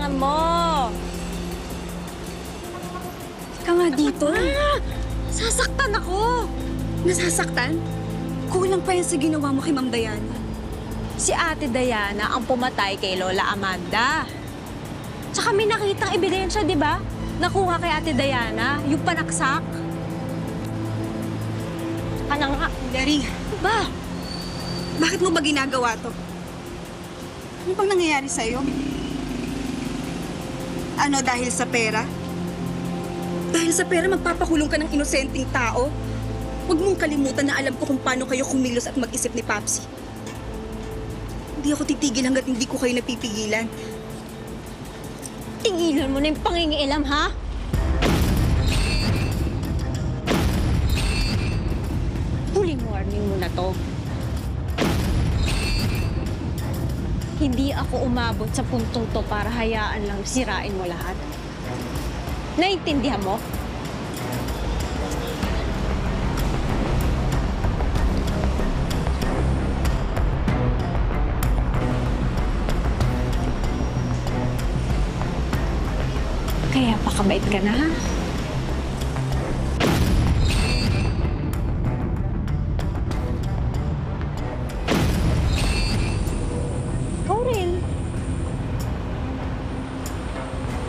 kailangan mo. Ka nga dito. Sasaktan ako. Nasasaktan? Kulang pa yan sa ginawa mo kay Ma'am Diana. Si Ate Diana ang pumatay kay Lola Amanda. Tsaka may nakitang ebidensya, di ba? Nakuha kay Ate Diana, yung panaksak. Ano nga? Dari, Ba? bakit mo ba ginagawa to? Ano bang nangyayari sa'yo? Ano, dahil sa pera? Dahil sa pera, magpapakulong ka ng inosenteng tao? Huwag mong kalimutan na alam ko kung paano kayo kumilos at mag-isip ni Papsi. Hindi ako titigil hanggat hindi ko kayo napipigilan. Tingilan mo na yung pangingialam, ha? Huling warning mo na to. Hindi ako umabot sa puntong to para hayaan lang sirain mo lahat. Naintindihan mo? Kaya pakabait ka na, ha? Ikaw rin.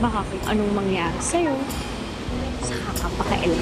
Baka kung anong mangyari sa'yo, saka ka pakailan.